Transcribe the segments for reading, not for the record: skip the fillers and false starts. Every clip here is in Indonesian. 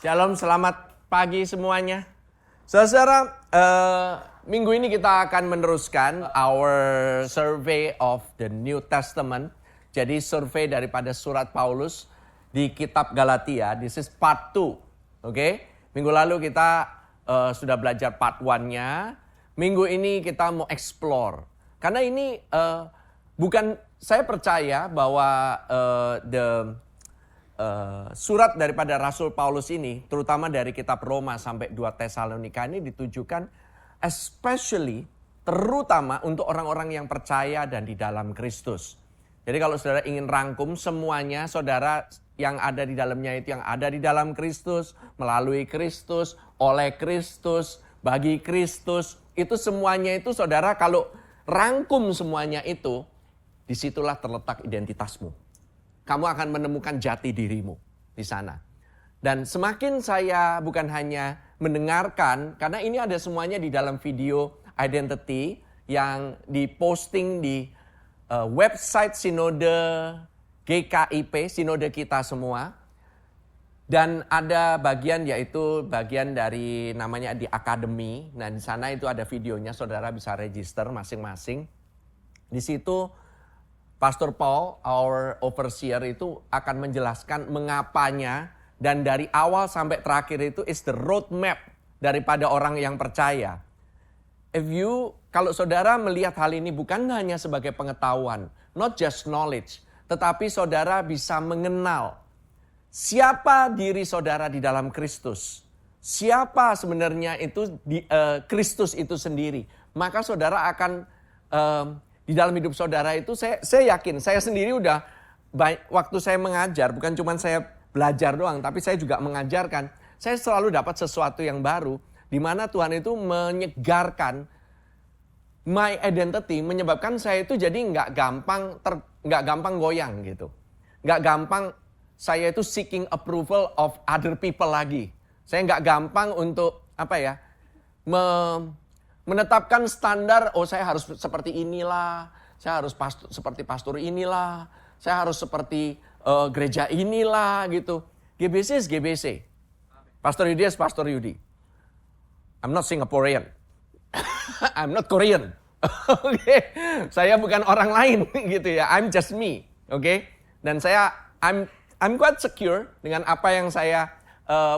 Shalom, selamat pagi semuanya. Saudara, minggu ini kita akan meneruskan our survey of the New Testament. Jadi survei daripada surat Paulus di kitab Galatia. This is part 2. Oke? Minggu lalu kita sudah belajar part 1-nya. Minggu ini kita mau explore. Karena ini bukan, saya percaya bahwa surat daripada Rasul Paulus ini, terutama dari kitab Roma sampai 2 Tesalonika ini ditujukan especially, terutama untuk orang-orang yang percaya dan di dalam Kristus. Jadi kalau saudara ingin rangkum semuanya, saudara yang ada di dalamnya itu yang ada di dalam Kristus, melalui Kristus, oleh Kristus, bagi Kristus, itu semuanya itu saudara kalau rangkum semuanya itu, disitulah terletak identitasmu. Kamu akan menemukan jati dirimu di sana. Dan semakin saya bukan hanya mendengarkan, karena ini ada semuanya di dalam video identity yang diposting di website Sinode GKIP, Sinode kita semua. Dan ada bagian yaitu bagian dari namanya di Akademi. Nah di sana itu ada videonya, saudara bisa register masing-masing. Di situ Pastor Paul, our overseer itu akan menjelaskan mengapanya dan dari awal sampai terakhir itu is the roadmap daripada orang yang percaya. Kalau saudara melihat hal ini bukan hanya sebagai pengetahuan, not just knowledge, tetapi saudara bisa mengenal siapa diri saudara di dalam Kristus. Siapa sebenarnya itu Kristus itu sendiri. Maka saudara akan di dalam hidup saudara itu saya yakin, saya sendiri udah waktu saya mengajar, bukan cuma saya belajar doang, tapi saya juga mengajarkan. Saya selalu dapat sesuatu yang baru, di mana Tuhan itu menyegarkan my identity, menyebabkan saya itu jadi nggak gampang goyang gitu, nggak gampang saya itu seeking approval of other people lagi. Saya nggak gampang untuk menetapkan standar, saya harus seperti inilah, saya harus seperti pastor inilah, saya harus seperti gereja inilah gitu. GBC is GBC. Pastor Yudi is Pastor Yudi. I'm not Singaporean. I'm not Korean. Oke. Saya bukan orang lain gitu ya. I'm just me. Oke. Dan I'm quite secure dengan apa yang saya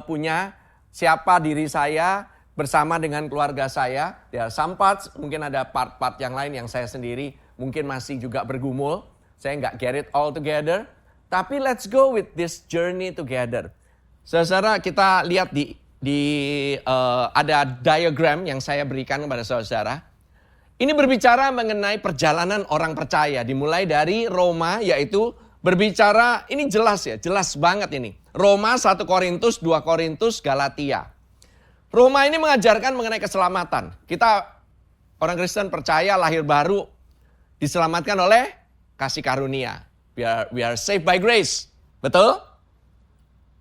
punya, siapa diri saya, bersama dengan keluarga saya. Ya, some parts, mungkin ada part-part yang lain yang saya sendiri mungkin masih juga bergumul. Saya nggak get it all together. Tapi let's go with this journey together. Saudara, kita lihat ada diagram yang saya berikan kepada saudara. Ini berbicara mengenai perjalanan orang percaya. Dimulai dari Roma, yaitu berbicara, ini jelas ya, jelas banget ini. Roma, 1 Korintus, 2 Korintus, Galatia. Roma ini mengajarkan mengenai keselamatan. Kita orang Kristen percaya lahir baru diselamatkan oleh kasih karunia. We are saved by grace. Betul?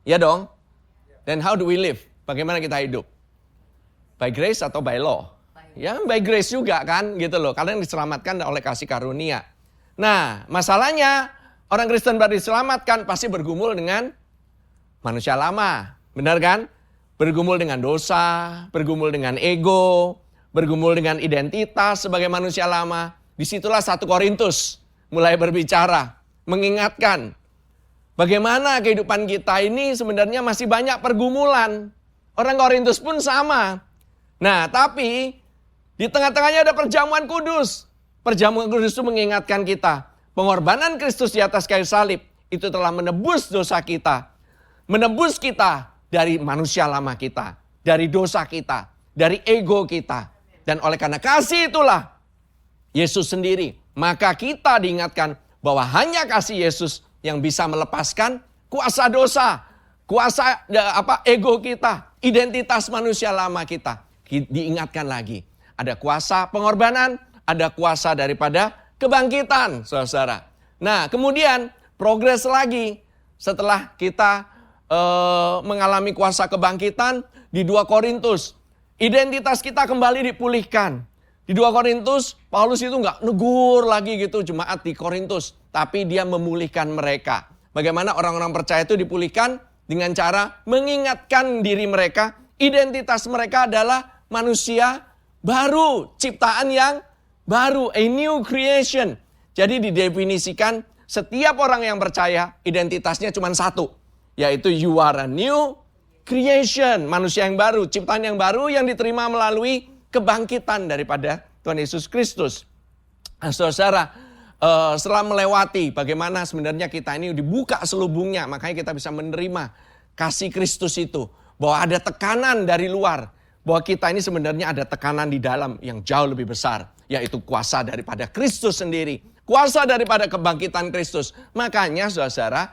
Ya dong. Then how do we live? Bagaimana kita hidup? By grace atau by law? Ya, by grace juga kan gitu loh. Karena diselamatkan oleh kasih karunia. Nah, masalahnya orang Kristen baru diselamatkan pasti bergumul dengan manusia lama. Benar kan? Bergumul dengan dosa, bergumul dengan ego, bergumul dengan identitas sebagai manusia lama. Disitulah 1 Korintus mulai berbicara, mengingatkan bagaimana kehidupan kita ini sebenarnya masih banyak pergumulan. Orang Korintus pun sama. Nah, tapi di tengah-tengahnya ada perjamuan kudus. Perjamuan kudus itu mengingatkan kita, pengorbanan Kristus di atas kayu salib itu telah menebus dosa kita. Menebus kita dari manusia lama kita, dari dosa kita, dari ego kita. Dan oleh karena kasih itulah Yesus sendiri. Maka kita diingatkan bahwa hanya kasih Yesus yang bisa melepaskan kuasa dosa, kuasa ego kita, identitas manusia lama kita. Diingatkan lagi, ada kuasa pengorbanan, ada kuasa daripada kebangkitan, saudara. Nah, kemudian progres lagi setelah kita mengalami kuasa kebangkitan di 2 Korintus. Identitas kita kembali dipulihkan. Di 2 Korintus, Paulus itu nggak negur lagi gitu jemaat di Korintus. Tapi dia memulihkan mereka. Bagaimana orang-orang percaya itu dipulihkan? Dengan cara mengingatkan diri mereka, identitas mereka adalah manusia baru, ciptaan yang baru, a new creation. Jadi didefinisikan setiap orang yang percaya identitasnya cuma satu, yaitu you are a new creation, manusia yang baru, ciptaan yang baru yang diterima melalui kebangkitan daripada Tuhan Yesus Kristus. Nah, saudara, setelah melewati bagaimana sebenarnya kita ini dibuka selubungnya, makanya kita bisa menerima kasih Kristus itu. Bahwa ada tekanan dari luar, bahwa kita ini sebenarnya ada tekanan di dalam yang jauh lebih besar, yaitu kuasa daripada Kristus sendiri, kuasa daripada kebangkitan Kristus. Makanya saudara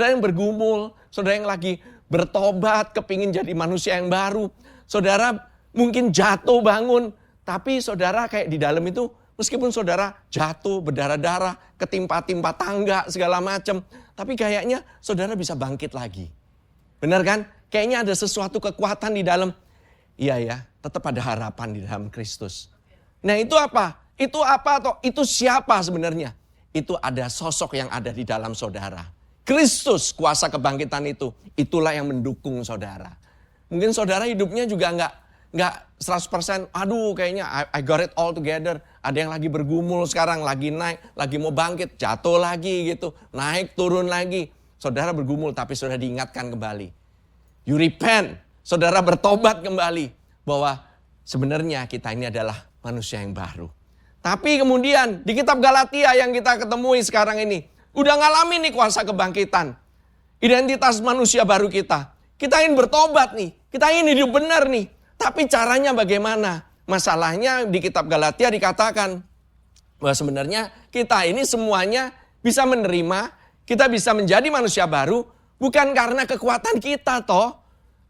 yang bergumul, saudara yang lagi bertobat, kepingin jadi manusia yang baru, saudara mungkin jatuh bangun, tapi saudara kayak di dalam itu, meskipun saudara jatuh, berdarah-darah, ketimpa-timpa tangga, segala macam, tapi kayaknya saudara bisa bangkit lagi. Benar kan? Kayaknya ada sesuatu kekuatan di dalam. Iya ya, tetap ada harapan di dalam Kristus. Nah itu apa? Itu apa atau itu siapa sebenarnya? Itu ada sosok yang ada di dalam saudara. Kristus, kuasa kebangkitan itu. Itulah yang mendukung saudara. Mungkin saudara hidupnya juga nggak 100%, aduh kayaknya I got it all together. Ada yang lagi bergumul sekarang, lagi naik, lagi mau bangkit, jatuh lagi gitu. Naik, turun lagi. Saudara bergumul tapi sudah diingatkan kembali. You repent, saudara bertobat kembali. Bahwa sebenarnya kita ini adalah manusia yang baru. Tapi kemudian di kitab Galatia yang kita ketemui sekarang ini, udah ngalamin nih kuasa kebangkitan. Identitas manusia baru kita. Kita ingin bertobat nih. Kita ingin hidup benar nih. Tapi caranya bagaimana? Masalahnya di kitab Galatia dikatakan bahwa sebenarnya kita ini semuanya bisa menerima, kita bisa menjadi manusia baru bukan karena kekuatan kita toh,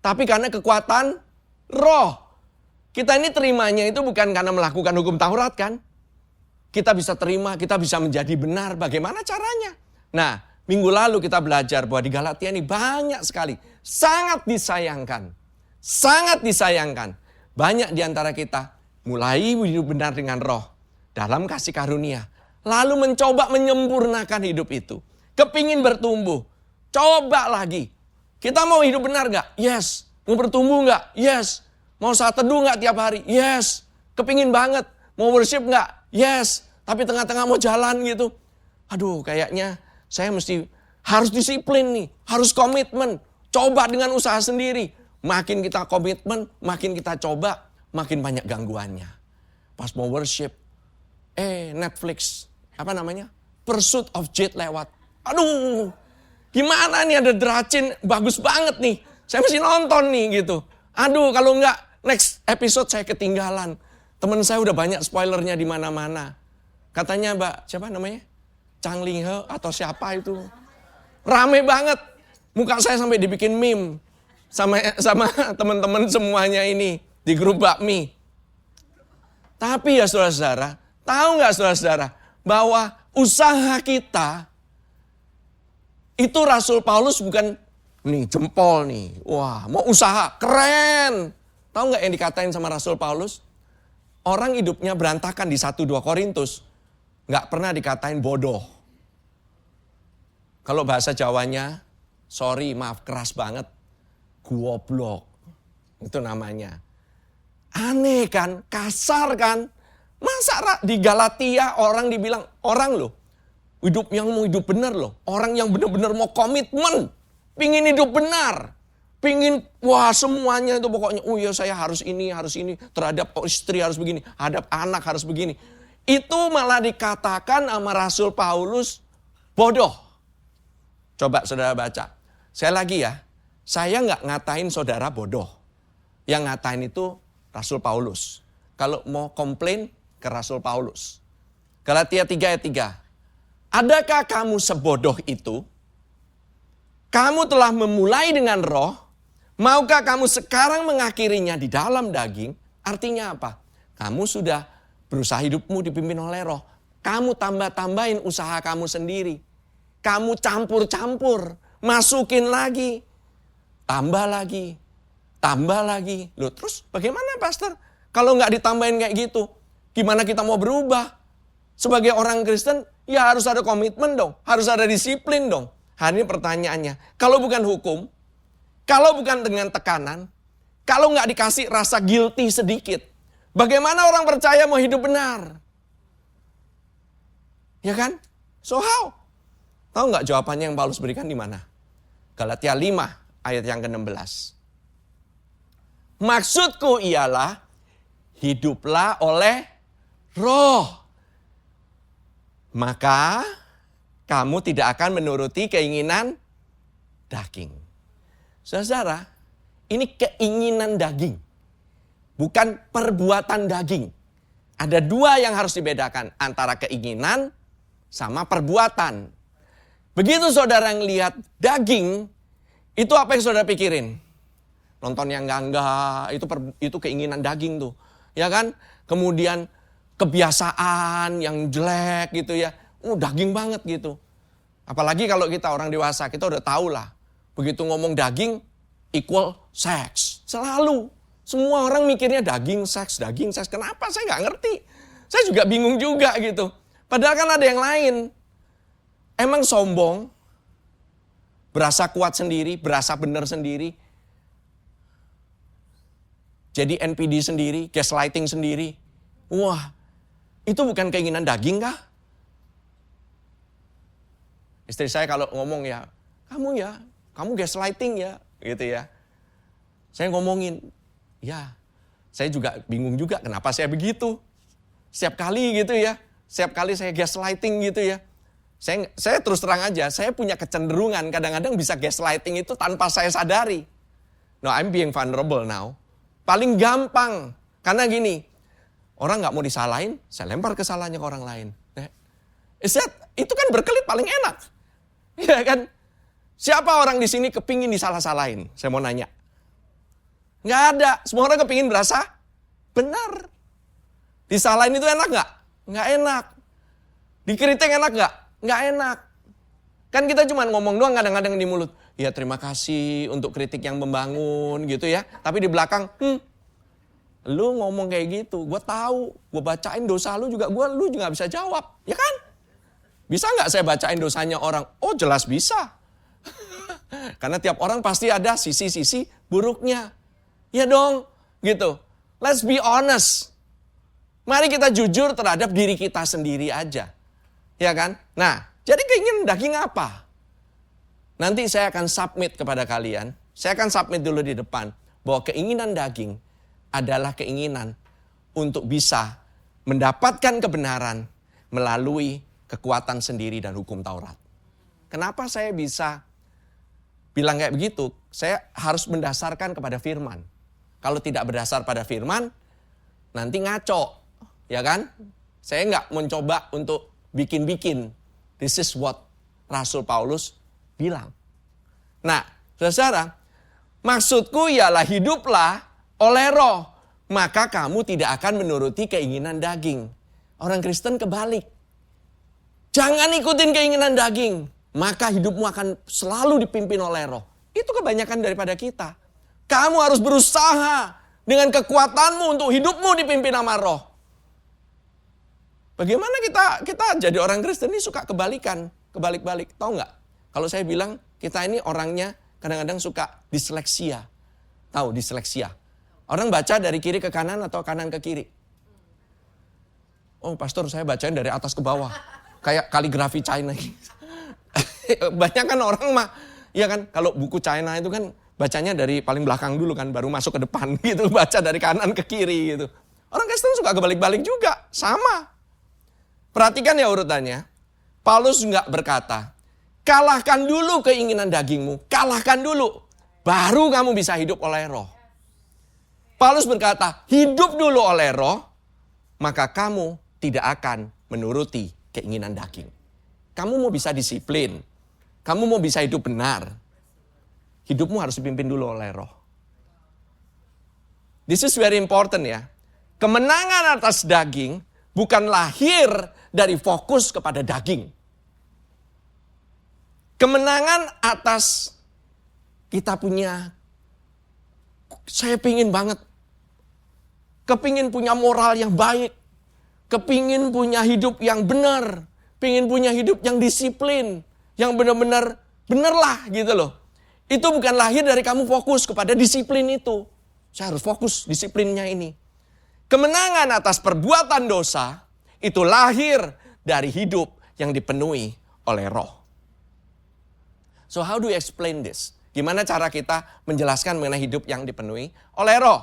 tapi karena kekuatan roh. Kita ini terimanya itu bukan karena melakukan hukum Taurat kan? Kita bisa terima, kita bisa menjadi benar. Bagaimana caranya? Nah, minggu lalu kita belajar bahwa di Galatia ini banyak sekali. Sangat disayangkan. Sangat disayangkan. Banyak di antara kita mulai hidup benar dengan roh. Dalam kasih karunia. Lalu mencoba menyempurnakan hidup itu. Kepingin bertumbuh. Coba lagi. Kita mau hidup benar gak? Yes. Mau bertumbuh gak? Yes. Mau saat teduh gak tiap hari? Yes. Kepingin banget. Mau worship gak? Yes, tapi tengah-tengah mau jalan gitu. Aduh, kayaknya saya harus disiplin nih, harus komitmen. Coba dengan usaha sendiri. Makin kita komitmen, makin kita coba, makin banyak gangguannya. Pas mau worship, Netflix, Pursuit of Jade lewat. Aduh, gimana nih ada Dracin, bagus banget nih. Saya mesti nonton nih gitu. Aduh, kalau enggak, next episode saya ketinggalan. Temen saya udah banyak spoilernya di mana-mana. Katanya siapa namanya? Chang Ling He atau siapa itu. Rame banget. Muka saya sampai dibikin meme. Sama teman-teman semuanya ini. Di grup bakmi. Tapi ya saudara-saudara. Tahu gak saudara-saudara? Bahwa usaha kita. Itu Rasul Paulus bukan. Nih jempol nih. Wah mau usaha. Keren. Tahu gak yang dikatain sama Rasul Paulus? Orang hidupnya berantakan di 1-2 Korintus. Nggak pernah dikatain bodoh. Kalau bahasa Jawanya, sorry maaf keras banget. Goblok. Itu namanya. Aneh kan, kasar kan. Masa di Galatia orang dibilang, orang loh. Hidup yang mau hidup benar loh. Orang yang benar-benar mau komitmen. Pingin hidup benar. Pingin, wah semuanya itu pokoknya, oh ya saya harus ini, terhadap istri harus begini, hadap anak harus begini. Itu malah dikatakan sama Rasul Paulus bodoh. Coba saudara baca. Saya lagi ya, saya nggak ngatain saudara bodoh. Yang ngatain itu Rasul Paulus. Kalau mau komplain ke Rasul Paulus. Galatia 3 ayat 3. Adakah kamu sebodoh itu? Kamu telah memulai dengan roh. Maukah kamu sekarang mengakhirinya di dalam daging? Artinya apa? Kamu sudah berusaha hidupmu dipimpin oleh roh. Kamu tambah-tambahin usaha kamu sendiri. Kamu campur-campur. Masukin lagi. Tambah lagi. Tambah lagi. Loh terus bagaimana pastor? Kalau nggak ditambahin kayak gitu. Gimana kita mau berubah? Sebagai orang Kristen ya harus ada komitmen dong. Harus ada disiplin dong. Hari ini pertanyaannya. Kalau bukan hukum. kalau bukan dengan tekanan, kalau nggak dikasih rasa guilty sedikit, bagaimana orang percaya mau hidup benar? Ya kan? So how? Tahu nggak jawabannya yang Paulus berikan di mana? Galatia 5 ayat yang ke-16. Maksudku ialah hiduplah oleh roh. Maka kamu tidak akan menuruti keinginan daging. Saudara, ini keinginan daging. Bukan perbuatan daging. Ada dua yang harus dibedakan. Antara keinginan sama perbuatan. Begitu saudara ngelihat daging, itu apa yang saudara pikirin? Nonton yang enggak, itu keinginan daging tuh. Ya kan? Kemudian kebiasaan yang jelek gitu ya. Daging banget gitu. Apalagi kalau kita orang dewasa, kita udah tahu lah. Begitu ngomong daging, equal seks. Selalu. Semua orang mikirnya daging, seks. Kenapa? Saya nggak ngerti. Saya juga bingung juga gitu. Padahal kan ada yang lain. Emang sombong, berasa kuat sendiri, berasa benar sendiri. Jadi NPD sendiri, gaslighting sendiri. Wah, itu bukan keinginan daging kah? Istri saya kalau ngomong ya, kamu gaslighting ya, gitu ya. Saya ngomongin, ya, saya juga bingung juga kenapa saya begitu. Setiap kali gitu ya, setiap kali saya gaslighting gitu ya. Saya terus terang aja, saya punya kecenderungan kadang-kadang bisa gaslighting itu tanpa saya sadari. No, I'm being vulnerable now. Paling gampang, karena gini, orang gak mau disalahin, saya lempar kesalahannya ke orang lain. Itu kan berkelit paling enak. Ya kan? Siapa orang di sini kepingin disalah-salahin? Saya mau nanya. Nggak ada. Semua orang kepingin berasa benar. Disalahin itu enak nggak? Nggak enak. Dikritik enak nggak? Nggak enak. Kan kita cuma ngomong doang kadang-kadang di mulut. Ya terima kasih untuk kritik yang membangun gitu ya. Tapi di belakang, lu ngomong kayak gitu. Gue tahu, gue bacain dosa lu juga, lu juga bisa jawab. Ya kan? Bisa nggak saya bacain dosanya orang? Oh jelas bisa. Karena tiap orang pasti ada sisi-sisi buruknya. Ya dong, gitu. Let's be honest. Mari kita jujur terhadap diri kita sendiri aja. Ya kan? Nah, jadi keinginan daging apa? Nanti saya akan submit kepada kalian. Saya akan submit dulu di depan. Bahwa keinginan daging adalah keinginan untuk bisa mendapatkan kebenaran melalui kekuatan sendiri dan hukum Taurat. Kenapa saya bisa bilang kayak begitu? Saya harus mendasarkan kepada firman. Kalau tidak berdasar pada firman, nanti ngaco. Ya kan? Saya nggak mencoba untuk bikin-bikin. This is what Rasul Paulus bilang. Nah, saudara, maksudku ialah hiduplah oleh roh. Maka kamu tidak akan menuruti keinginan daging. Orang Kristen kebalik. Jangan ikutin keinginan daging. Maka hidupmu akan selalu dipimpin oleh roh. Itu kebanyakan daripada kita. Kamu harus berusaha dengan kekuatanmu untuk hidupmu dipimpin sama roh. Bagaimana kita jadi orang Kristen ini suka kebalikan. Kebalik-balik. Tahu nggak? Kalau saya bilang kita ini orangnya kadang-kadang suka disleksia. Tahu disleksia? Orang baca dari kiri ke kanan atau kanan ke kiri. Oh pastor saya bacain dari atas ke bawah. Kayak kaligrafi China. Banyak kan orang mah, ya kan kalau buku China itu kan bacanya dari paling belakang dulu kan, baru masuk ke depan gitu, baca dari kanan ke kiri gitu. Orang Kristen suka kebalik-balik juga, sama. Perhatikan ya urutannya, Paulus nggak berkata, kalahkan dulu keinginan dagingmu, kalahkan dulu, baru kamu bisa hidup oleh roh. Paulus berkata, hidup dulu oleh roh, maka kamu tidak akan menuruti keinginan daging. Kamu mau bisa disiplin. Kamu mau bisa hidup benar. Hidupmu harus dipimpin dulu oleh roh. This is very important ya. Kemenangan atas daging bukan lahir dari fokus kepada daging. Kemenangan atas kita punya, saya pingin banget. Kepingin punya moral yang baik. Kepingin punya hidup yang benar. Pingin punya hidup yang disiplin. Yang benar-benar, benar lah gitu loh. Itu bukan lahir dari kamu fokus kepada disiplin itu. Saya harus fokus disiplinnya ini. Kemenangan atas perbuatan dosa itu lahir dari hidup yang dipenuhi oleh roh. So how do you explain this? Gimana cara kita menjelaskan mengenai hidup yang dipenuhi oleh roh?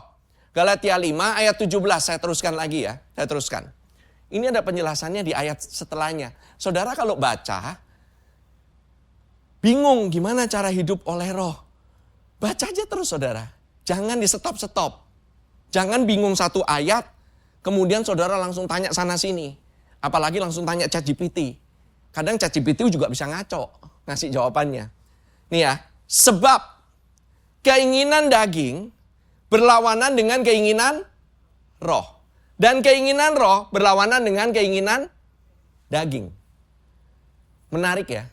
Galatia 5 ayat 17, saya teruskan lagi ya. Saya teruskan. Ini ada penjelasannya di ayat setelahnya. Saudara kalau baca, bingung gimana cara hidup oleh roh. Baca aja terus saudara. Jangan di stop-stop. Jangan bingung satu ayat, kemudian saudara langsung tanya sana sini. Apalagi langsung tanya ChatGPT. Kadang ChatGPT juga bisa ngaco ngasih jawabannya. Nih ya, sebab keinginan daging berlawanan dengan keinginan roh. Dan keinginan roh berlawanan dengan keinginan daging. Menarik ya.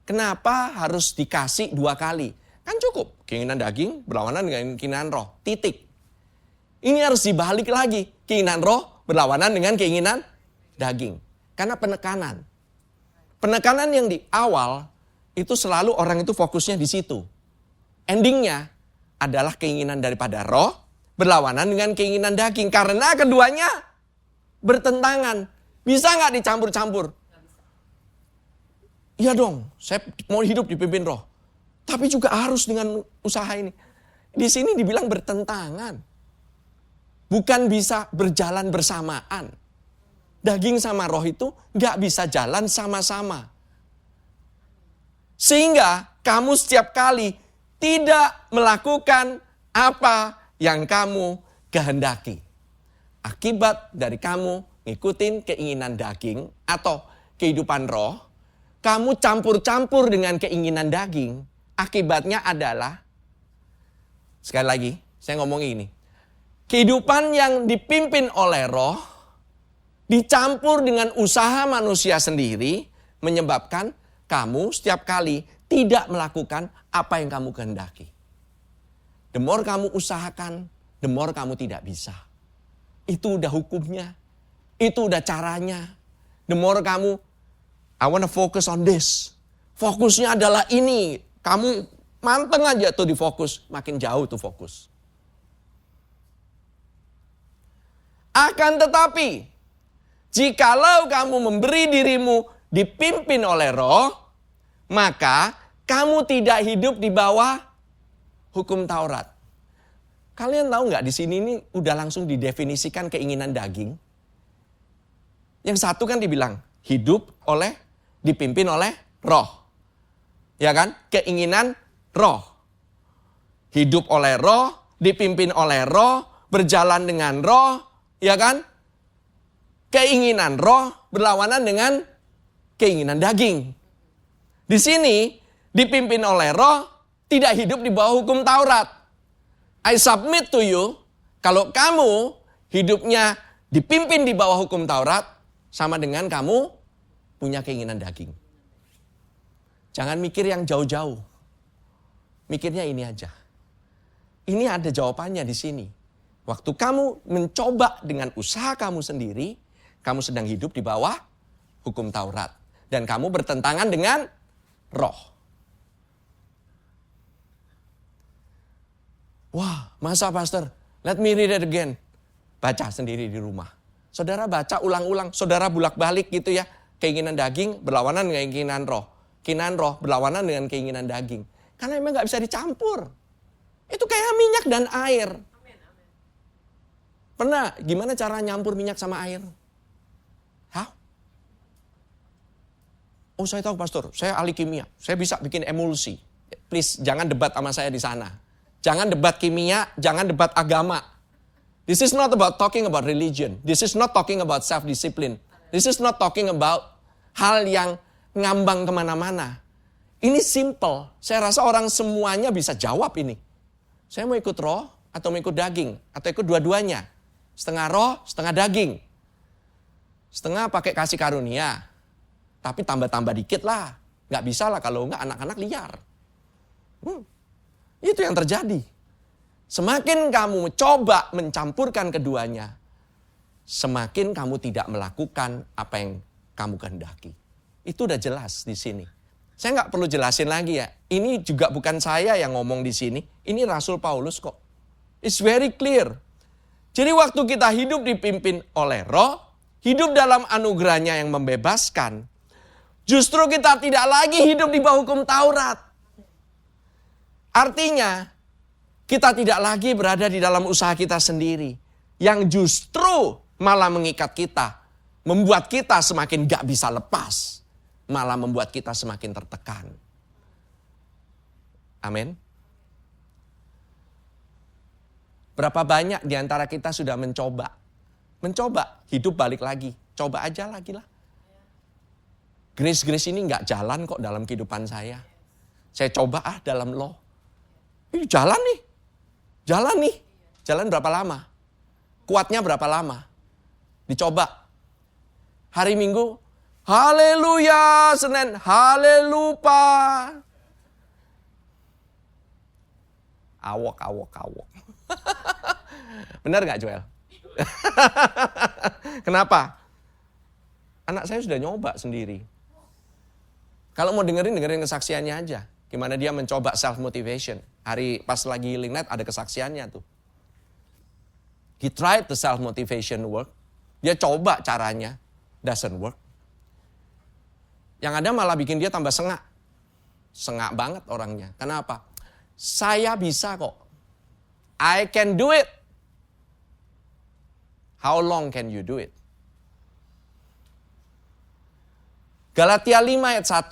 Kenapa harus dikasih 2 kali? Kan cukup. Keinginan daging berlawanan dengan keinginan roh. Titik. Ini harus dibalik lagi. Keinginan roh berlawanan dengan keinginan daging. Karena penekanan. Penekanan yang di awal itu selalu orang itu fokusnya di situ. Endingnya adalah keinginan daripada roh berlawanan dengan keinginan daging. Karena keduanya bertentangan. Bisa nggak dicampur-campur? Iya dong, saya mau hidup dipimpin roh. Tapi juga harus dengan usaha ini. Di sini dibilang bertentangan. Bukan bisa berjalan bersamaan. Daging sama roh itu nggak bisa jalan sama-sama. Sehingga kamu setiap kali tidak melakukan apa yang kamu kehendaki. Akibat dari kamu ngikutin keinginan daging atau kehidupan roh, kamu campur-campur dengan keinginan daging, akibatnya adalah, sekali lagi, saya ngomong ini, kehidupan yang dipimpin oleh roh, dicampur dengan usaha manusia sendiri, menyebabkan kamu setiap kali tidak melakukan apa yang kamu kehendaki. The more kamu usahakan, the more kamu tidak bisa. Itu udah hukumnya, itu udah caranya. The more kamu, I want to focus on this. Fokusnya adalah ini. Kamu manteng aja tuh di fokus. Makin jauh tuh fokus. Akan tetapi, jikalau kamu memberi dirimu dipimpin oleh roh, maka kamu tidak hidup di bawah hukum Taurat. Kalian tahu nggak di sini ini udah langsung didefinisikan keinginan daging. Yang satu kan dibilang hidup dipimpin oleh roh. Ya kan? Keinginan roh. Hidup oleh roh, dipimpin oleh roh, berjalan dengan roh, ya kan? Keinginan roh berlawanan dengan keinginan daging. Di sini dipimpin oleh roh, tidak hidup di bawah hukum Taurat. I submit to you, kalau kamu hidupnya dipimpin di bawah hukum Taurat, sama dengan kamu punya keinginan daging. Jangan mikir yang jauh-jauh. Mikirnya ini aja. Ini ada jawabannya di sini. Waktu kamu mencoba dengan usaha kamu sendiri, kamu sedang hidup di bawah hukum Taurat. Dan kamu bertentangan dengan roh. Wah, masa pastor? Let me read it again. Baca sendiri di rumah. Saudara baca ulang-ulang. Saudara bulak-balik gitu ya. Keinginan daging berlawanan dengan keinginan roh. Keinginan roh berlawanan dengan keinginan daging. Karena memang gak bisa dicampur. Itu kayak minyak dan air. Pernah gimana cara nyampur minyak sama air? Hah? Oh saya tahu pastor, saya ahli kimia. Saya bisa bikin emulsi. Please jangan debat sama saya di sana. Jangan debat kimia, jangan debat agama. This is not about talking about religion. This is not talking about self-discipline. This is not talking about hal yang ngambang kemana-mana. Ini simple. Saya rasa orang semuanya bisa jawab ini. Saya mau ikut roh atau mau ikut daging. Atau ikut dua-duanya. Setengah roh, setengah daging. Setengah pakai kasih karunia. Tapi tambah-tambah dikit lah. Gak bisa lah kalau enggak anak-anak liar. Itu yang terjadi. Semakin kamu coba mencampurkan keduanya, semakin kamu tidak melakukan apa yang kamu kehendaki. Itu udah jelas di sini. Saya nggak perlu jelasin lagi ya. Ini juga bukan saya yang ngomong di sini. Ini Rasul Paulus kok. It's very clear. Jadi waktu kita hidup dipimpin oleh Roh, hidup dalam anugerahnya yang membebaskan, justru kita tidak lagi hidup di bawah hukum Taurat. Artinya, kita tidak lagi berada di dalam usaha kita sendiri. Yang justru malah mengikat kita. Membuat kita semakin gak bisa lepas. Malah membuat kita semakin tertekan. Amin. Berapa banyak di antara kita sudah mencoba hidup balik lagi. Coba aja lagi lah. Grace ini gak jalan kok dalam kehidupan saya. Saya coba dalam Lo. Ini jalan nih. Jalan berapa lama? Kuatnya berapa lama? Dicoba. Hari Minggu, haleluya. Senin, halelupa. Awok. Benar gak Joel? Kenapa? Anak saya sudah nyoba sendiri. Kalau mau dengerin kesaksiannya aja. Gimana dia mencoba self-motivation. Hari pas lagi healing night ada kesaksiannya tuh. He tried the self-motivation work. Dia coba caranya. Doesn't work. Yang ada malah bikin dia tambah sengak. Sengak banget orangnya. Kenapa? Saya bisa kok. I can do it. How long can you do it? Galatia 5 ayat 1.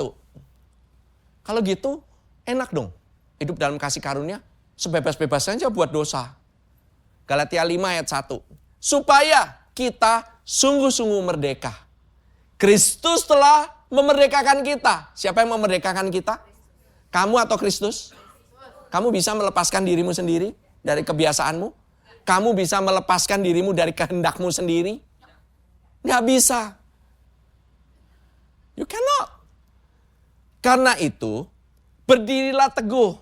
Kalau gitu, enak dong. Hidup dalam kasih karunia, sebebas-bebasnya aja buat dosa. Galatia 5 ayat 1. Supaya kita sungguh-sungguh merdeka. Kristus telah memerdekakan kita. Siapa yang memerdekakan kita? Kamu atau Kristus? Kamu bisa melepaskan dirimu sendiri dari kebiasaanmu? Kamu bisa melepaskan dirimu dari kehendakmu sendiri? Nggak bisa. You cannot. Karena itu, berdirilah teguh.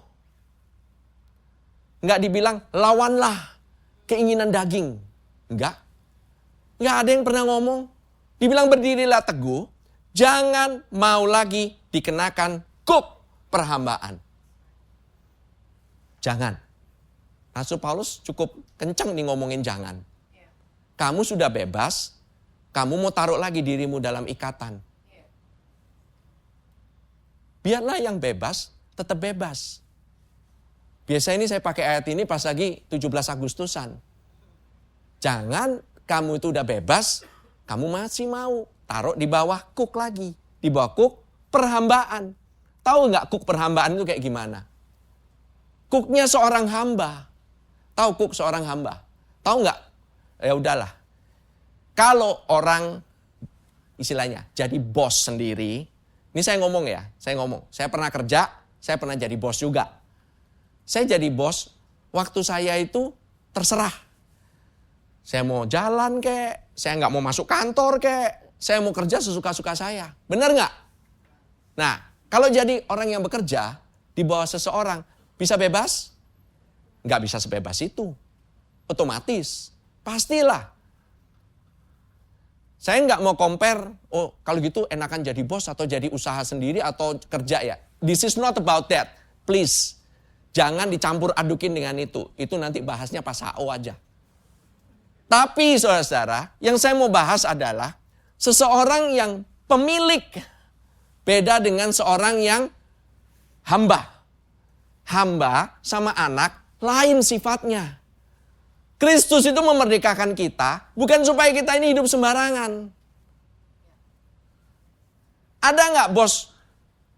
Nggak dibilang, lawanlah keinginan daging. Nggak ada yang pernah ngomong. Dibilang berdirilah teguh, jangan mau lagi dikenakan kuk perhambaan. Jangan. Rasul Paulus cukup kencang nih ngomongin jangan. Kamu sudah bebas, kamu mau taruh lagi dirimu dalam ikatan. Biarlah yang bebas, tetap bebas. Biasa ini saya pakai ayat ini pas lagi 17 Agustusan. Jangan kamu itu udah bebas, kamu masih mau taruh di bawah kuk lagi. Di bawah kuk perhambaan. Tahu nggak kuk perhambaan itu kayak gimana? Kuknya seorang hamba. Tahu kuk seorang hamba? Tahu nggak? Ya udahlah. Kalau orang istilahnya jadi bos sendiri, ini saya ngomong ya, saya pernah kerja, saya pernah jadi bos juga. Saya jadi bos, waktu saya itu terserah. Saya mau jalan kek, saya nggak mau masuk kantor kek, saya mau kerja sesuka-suka saya. Benar nggak? Nah, kalau jadi orang yang bekerja di bawah seseorang, bisa bebas? Nggak bisa sebebas itu. Otomatis. Pastilah. Saya nggak mau compare, kalau gitu enakan jadi bos atau jadi usaha sendiri atau kerja ya. This is not about that. Please. Jangan dicampur adukin dengan itu. Itu nanti bahasnya pas HO aja. Tapi saudara-saudara, yang saya mau bahas adalah seseorang yang pemilik beda dengan seorang yang hamba. Hamba sama anak lain sifatnya. Kristus itu memerdekakan kita bukan supaya kita ini hidup sembarangan. Ada nggak bos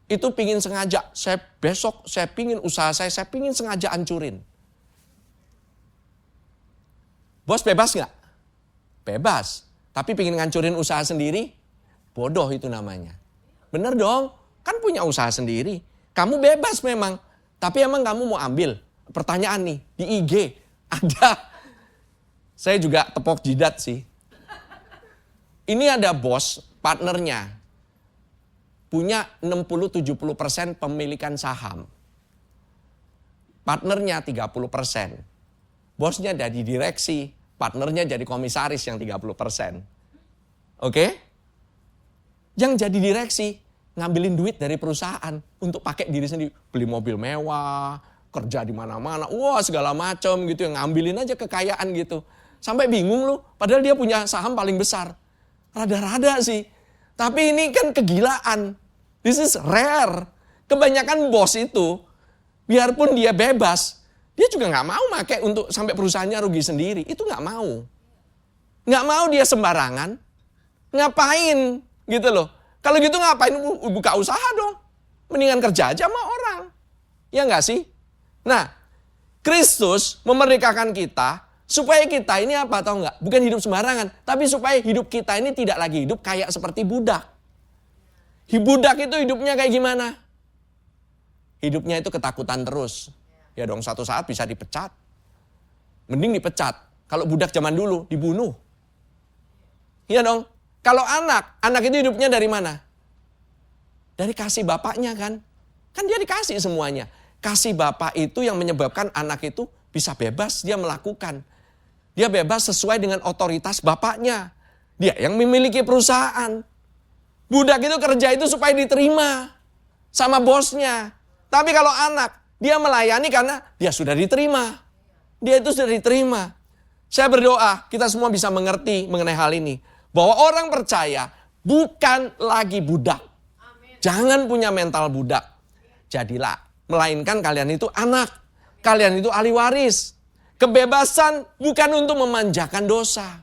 itu pingin sengaja, saya pingin usaha saya pingin sengaja hancurin. Bos bebas nggak? Bebas. Tapi pingin ngancurin usaha sendiri? Bodoh itu namanya. Bener dong, kan punya usaha sendiri. Kamu bebas memang. Tapi emang kamu mau ambil? Pertanyaan nih, di IG ada. Saya juga tepok jidat sih. Ini ada bos, partnernya. Punya 60-70% pemilikan saham. Partnernya 30%. Bosnya jadi direksi, partnernya jadi komisaris yang 30%. Oke? Yang jadi direksi ngambilin duit dari perusahaan untuk pakai diri sendiri. Beli mobil mewah, kerja di mana-mana, wah segala macam gitu, yang ngambilin aja kekayaan gitu. Sampai bingung lu, padahal dia punya saham paling besar. Rada-rada sih. Tapi ini kan kegilaan. This is rare. Kebanyakan bos itu, biarpun dia bebas, dia juga nggak mau pakai untuk sampai perusahaannya rugi sendiri. Itu nggak mau. Nggak mau dia sembarangan. Ngapain gitu loh. Kalau gitu ngapain buka usaha dong. Mendingan kerja aja sama orang. Ya nggak sih? Nah, Kristus memerdekakan kita supaya kita ini apa tahu nggak? Bukan hidup sembarangan, tapi supaya hidup kita ini tidak lagi hidup kayak seperti budak. Budak itu hidupnya kayak gimana? Hidupnya itu ketakutan terus. Ya dong, satu saat bisa dipecat. Mending dipecat. Kalau budak zaman dulu dibunuh. Iya dong. Kalau anak itu hidupnya dari mana? Dari kasih bapaknya kan. Kan dia dikasih semuanya. Kasih bapak itu yang menyebabkan anak itu bisa bebas dia melakukan. Dia bebas sesuai dengan otoritas bapaknya. Dia yang memiliki perusahaan. Budak itu kerja itu supaya diterima sama bosnya. Tapi kalau anak, dia melayani karena dia sudah diterima. Dia itu sudah diterima. Saya berdoa kita semua bisa mengerti mengenai hal ini. Bahwa orang percaya bukan lagi budak. Jangan punya mental budak. Jadilah, melainkan kalian itu anak. Kalian itu ahli waris. Kebebasan bukan untuk memanjakan dosa.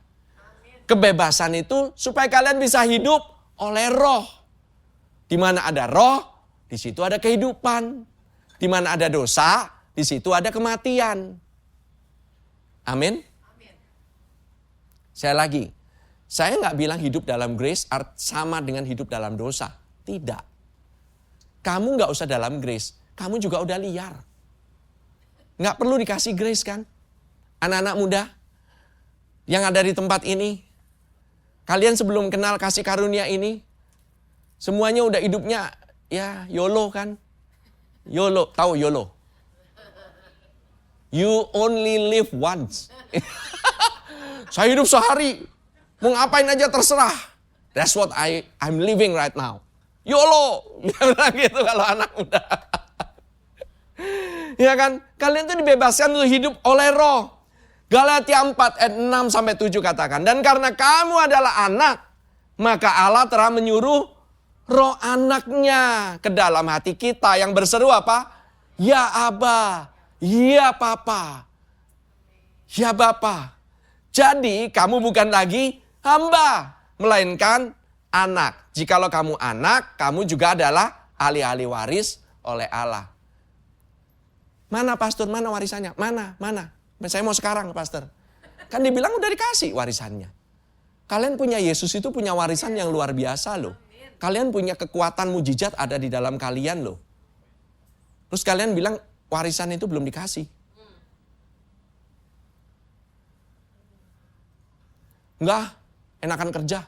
Kebebasan itu supaya kalian bisa hidup oleh roh. Di mana ada roh, di situ ada kehidupan. Di mana ada dosa, di situ ada kematian. Amin. Saya lagi. Saya nggak bilang hidup dalam grace sama dengan hidup dalam dosa. Tidak. Kamu nggak usah dalam grace. Kamu juga udah liar. Nggak perlu dikasih grace kan? Anak-anak muda yang ada di tempat ini. Kalian sebelum kenal kasih karunia ini. Semuanya udah hidupnya ya YOLO kan? YOLO. Tahu YOLO? You only live once. Saya hidup sehari. Mau ngapain aja terserah. That's what I'm living right now. YOLO. Dia bilang gitu kalau anak muda. Ya kan? Kalian itu dibebaskan untuk hidup oleh roh. Galatia 4 ayat 6-7 katakan. Dan karena kamu adalah anak, maka Allah telah menyuruh roh anaknya ke dalam hati kita yang berseru apa? Ya Aba, ya Papa, ya Bapa. Jadi kamu bukan lagi hamba, melainkan anak. Jikalau kamu anak, kamu juga adalah ahli-ahli waris oleh Allah. Mana pastor, mana warisannya? Mana? Saya mau sekarang pastor. Kan dibilang udah dikasih warisannya. Kalian punya Yesus itu punya warisan yang luar biasa loh. Kalian punya kekuatan mujizat ada di dalam kalian loh. Terus kalian bilang warisan itu belum dikasih. Enggak, enakan kerja.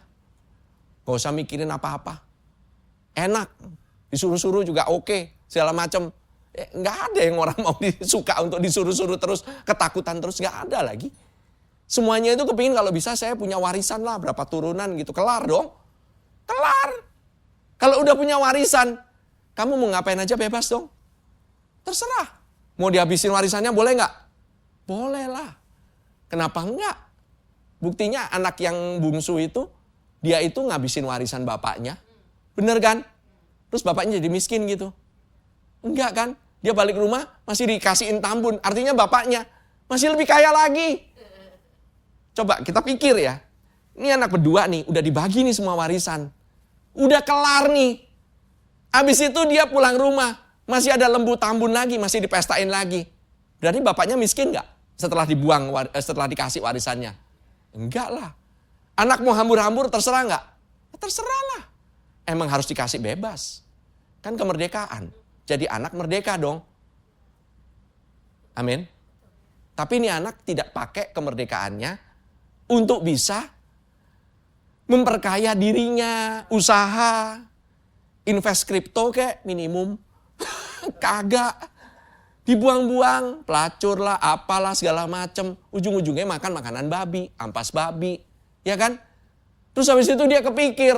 Gak usah mikirin apa-apa. Enak, disuruh-suruh juga oke, segala macam. Enggak ada yang orang mau suka untuk disuruh-suruh terus, ketakutan terus, enggak ada lagi. Semuanya itu kepingin kalau bisa saya punya warisan lah, berapa turunan gitu, kelar dong. Kelar. Kalau udah punya warisan, kamu mau ngapain aja bebas dong. Terserah. Mau dihabisin warisannya boleh enggak? Boleh lah. Kenapa enggak? Buktinya anak yang bungsu itu, dia itu ngabisin warisan bapaknya. Bener kan? Terus bapaknya jadi miskin gitu. Enggak kan? Dia balik rumah masih dikasihin tambun. Artinya bapaknya masih lebih kaya lagi. Coba kita pikir ya. Ini anak berdua nih, udah dibagi nih semua warisan. Udah kelar nih. Habis itu dia pulang rumah. Masih ada lembu tambun lagi, masih dipestain lagi. Berarti bapaknya miskin enggak? Setelah dibuang, setelah dikasih warisannya. Enggak lah. Anak mau hambur-hambur terserah enggak? Terserah lah. Emang harus dikasih bebas. Kan kemerdekaan. Jadi anak merdeka dong. Amin. Tapi ini anak tidak pakai kemerdekaannya untuk bisa memperkaya dirinya, usaha, invest kripto kayak minimum. Kagak. Dibuang-buang, pelacur lah, apalah segala macem. Ujung-ujungnya makan makanan babi, ampas babi. Ya kan? Terus habis itu dia kepikir,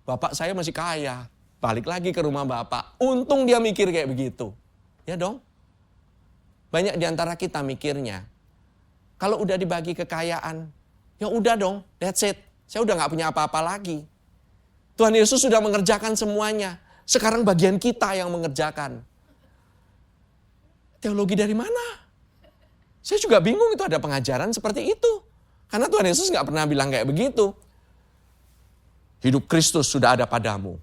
bapak saya masih kaya. balik lagi ke rumah bapak. Untung dia mikir kayak begitu. Ya dong. Banyak di antara kita mikirnya, kalau udah dibagi kekayaan, ya udah dong, that's it. Saya udah gak punya apa-apa lagi. Tuhan Yesus sudah mengerjakan semuanya. Sekarang bagian kita yang mengerjakan. Teologi dari mana? Saya juga bingung itu ada pengajaran seperti itu. Karena Tuhan Yesus gak pernah bilang kayak begitu. Hidup Kristus sudah ada padamu.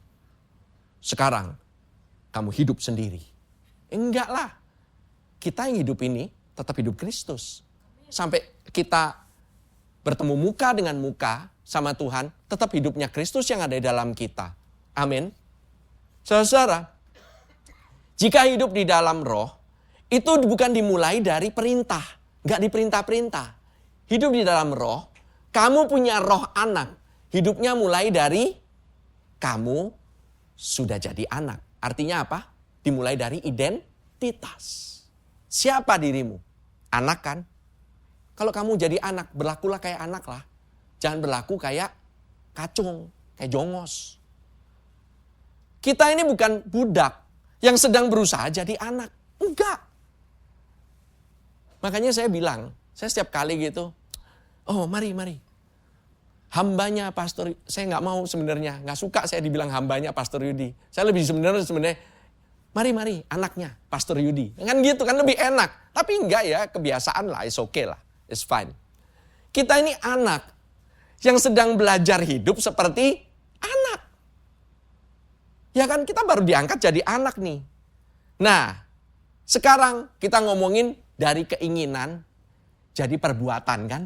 Sekarang kamu hidup sendiri. Enggak lah. Kita yang hidup ini tetap hidup Kristus. Sampai kita bertemu muka dengan muka sama Tuhan, tetap hidupnya Kristus yang ada di dalam kita. Amin. Saudara, jika hidup di dalam roh, itu bukan dimulai dari perintah. Enggak diperintah-perintah. Hidup di dalam roh, kamu punya roh anak. Hidupnya mulai dari kamu sudah jadi anak. Artinya apa? Dimulai dari identitas. Siapa dirimu? Anak kan? Kalau kamu jadi anak, berlakulah kayak anak lah. Jangan berlaku kayak kacung, kayak jongos. Kita ini bukan budak yang sedang berusaha jadi anak. Enggak. Makanya saya bilang, saya setiap kali gitu, oh mari. Hambanya Pastor, saya nggak mau sebenarnya, nggak suka saya dibilang hambanya Pastor Yudi. Saya lebih sebenarnya, mari, anaknya Pastor Yudi. Kan gitu, kan lebih enak. Tapi enggak ya, kebiasaan lah, it's okay lah, it's fine. Kita ini anak yang sedang belajar hidup seperti anak. Ya kan, kita baru diangkat jadi anak nih. Nah, sekarang kita ngomongin dari keinginan jadi perbuatan kan.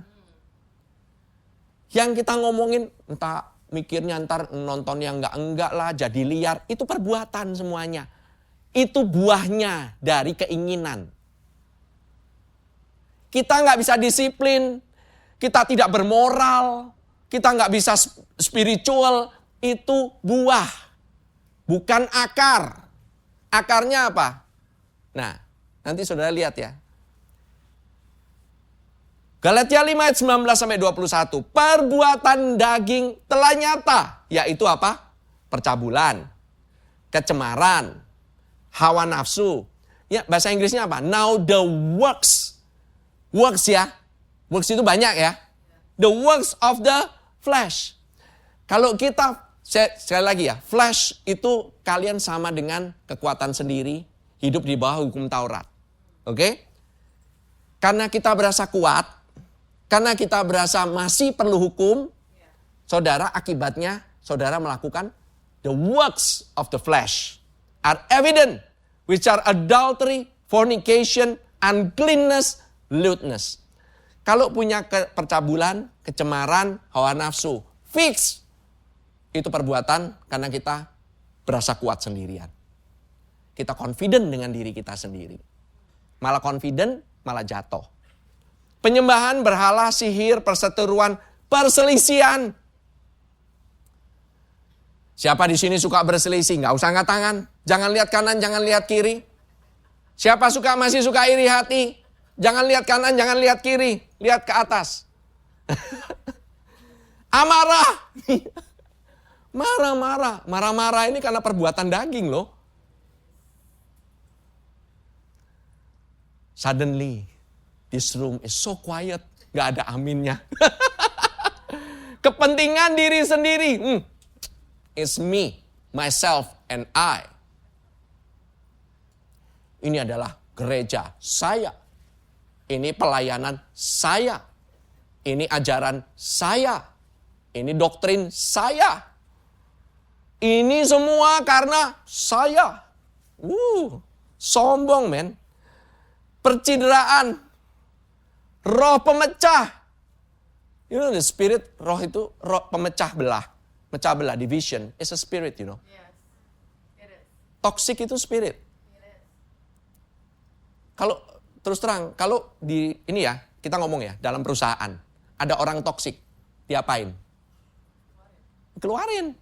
Yang kita ngomongin entah mikirnya ntar nonton yang enggak lah, jadi liar. Itu perbuatan semuanya. Itu buahnya dari keinginan. Kita nggak bisa disiplin. Kita tidak bermoral. Kita nggak bisa spiritual. Itu buah. Bukan akar. Akarnya apa? Nah, nanti saudara lihat ya. Galatia 5 ayat 19-21. Perbuatan daging telah nyata. Yaitu apa? Percabulan. Kecemaran. Hawa nafsu. Ya, bahasa Inggrisnya apa? Now the works. Works ya. Works itu banyak ya. The works of the flesh. Kalau kita, sekali lagi ya. Flesh itu kalian sama dengan kekuatan sendiri. Hidup di bawah hukum Taurat. Oke? Karena kita berasa kuat. Karena kita berasa masih perlu hukum, saudara, akibatnya saudara melakukan the works of the flesh are evident, which are adultery, fornication, uncleanness, lewdness. Kalau punya percabulan, kecemaran, hawa nafsu, fix. Itu perbuatan karena kita berasa kuat sendirian. Kita confident dengan diri kita sendiri. Malah confident, malah jatuh. Penyembahan berhala, sihir, perseteruan, perselisihan. Siapa di sini suka berselisih? Nggak usah angkat tangan. Jangan lihat kanan, jangan lihat kiri. Siapa masih suka iri hati? Jangan lihat kanan, jangan lihat kiri. Lihat ke atas. Amarah. Marah-marah. Marah-marah ini karena perbuatan daging loh. Suddenly, this room is so quiet. Gak ada aminnya. Kepentingan diri sendiri. It's me, myself, and I. Ini adalah gereja saya. Ini pelayanan saya. Ini ajaran saya. Ini doktrin saya. Ini semua karena saya. Sombong men. Percideraan. Roh pemecah. You know the spirit, roh itu roh pemecah belah. Pecah belah, division. It's a spirit, you know. Yes, it is. Toxic itu spirit. It is. Kalau terus terang, kalau di ini ya, kita ngomong ya, dalam perusahaan. Ada orang toksik, diapain? Keluarin.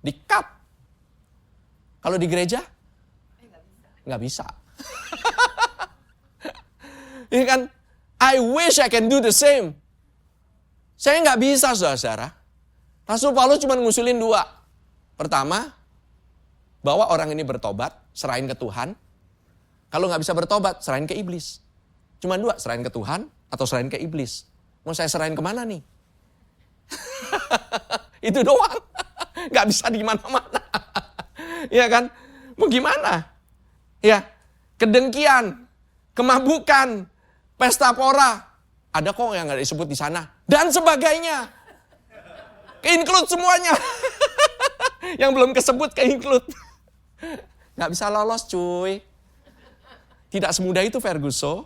Di-cut. Kalau di gereja? Nggak bisa. Ini kan, I wish I can do the same. Saya nggak bisa, saudara-saudara. Rasul Paulus cuma ngusulin 2. Pertama, Bawa orang ini bertobat, serahin ke Tuhan. Kalau nggak bisa bertobat, serahin ke iblis. Cuma dua, serahin ke Tuhan atau serahin ke iblis. Mau saya serahin kemana nih? Itu doang. Nggak bisa di mana-mana. Ya kan? Mau gimana? Ya, kedengkian, kemabukan, pesta pora. Ada kok yang nggak disebut di sana. Dan sebagainya. Ke-include semuanya. Yang belum kesebut ke-include. Nggak bisa lolos cuy. Tidak semudah itu Ferguson.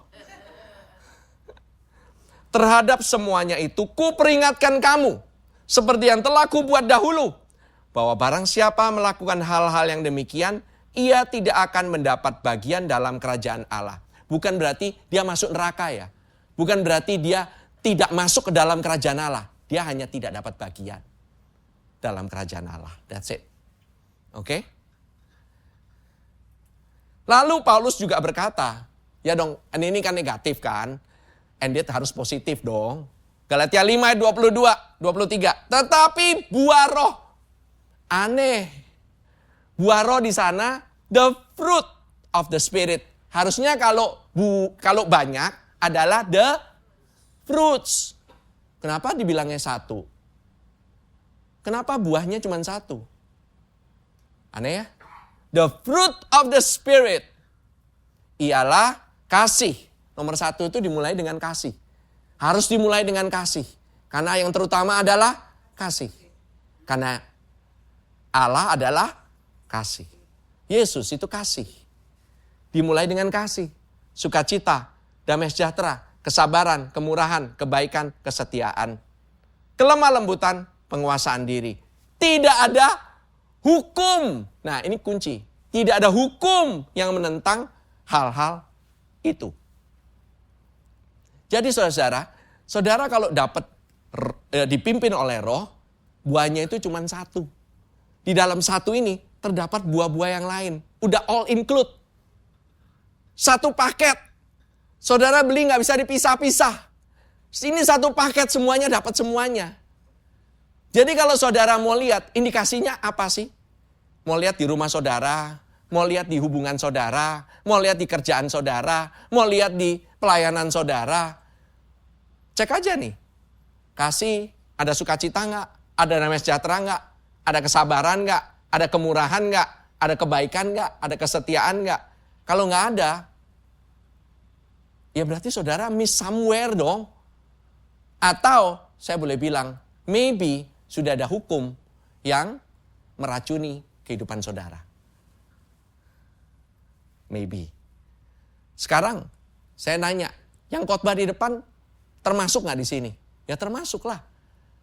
Terhadap semuanya itu kuperingatkan kamu. Seperti yang telah kubuat dahulu. Bahwa barang siapa melakukan hal-hal yang demikian, ia tidak akan mendapat bagian dalam kerajaan Allah. Bukan berarti dia masuk neraka ya. Bukan berarti dia tidak masuk ke dalam kerajaan Allah. Dia hanya tidak dapat bagian dalam kerajaan Allah. That's it. Oke? Lalu Paulus juga berkata, ya dong, ini kan negatif kan? And it harus positif dong. Galatia 5 ayat 22, 23. Tetapi buah roh. Aneh. Buah roh di sana, the fruit of the spirit. Harusnya kalau banyak adalah the fruits. Kenapa dibilangnya satu? Kenapa buahnya cuma satu? Aneh ya? The fruit of the spirit ialah kasih. Nomor satu itu dimulai dengan kasih. Harus dimulai dengan kasih. Karena yang terutama adalah kasih. Karena Allah adalah kasih. Yesus itu kasih. Dimulai dengan kasih. Sukacita, damai sejahtera, kesabaran, kemurahan, kebaikan, kesetiaan. Kelemah lembutan, penguasaan diri. Tidak ada hukum. Nah ini kunci. Tidak ada hukum yang menentang hal-hal itu. Jadi saudara kalau dapat dipimpin oleh roh, buahnya itu cuma satu. Di dalam satu ini terdapat buah-buah yang lain. Udah all include. Satu paket. Saudara beli nggak bisa dipisah-pisah. Ini satu paket semuanya dapat semuanya. Jadi kalau saudara mau lihat indikasinya apa sih? Mau lihat di rumah saudara, mau lihat di hubungan saudara, mau lihat di kerjaan saudara, mau lihat di pelayanan saudara. Cek aja nih. Kasih, ada sukacita nggak? Ada damai sejahtera nggak? Ada kesabaran nggak? Ada kemurahan nggak? Ada kebaikan nggak? Ada kesetiaan nggak? Kalau nggak ada, ya berarti saudara miss somewhere dong. Atau saya boleh bilang, maybe sudah ada hukum yang meracuni kehidupan saudara. Maybe. Sekarang saya nanya, yang khotbah di depan termasuk nggak di sini? Ya termasuklah.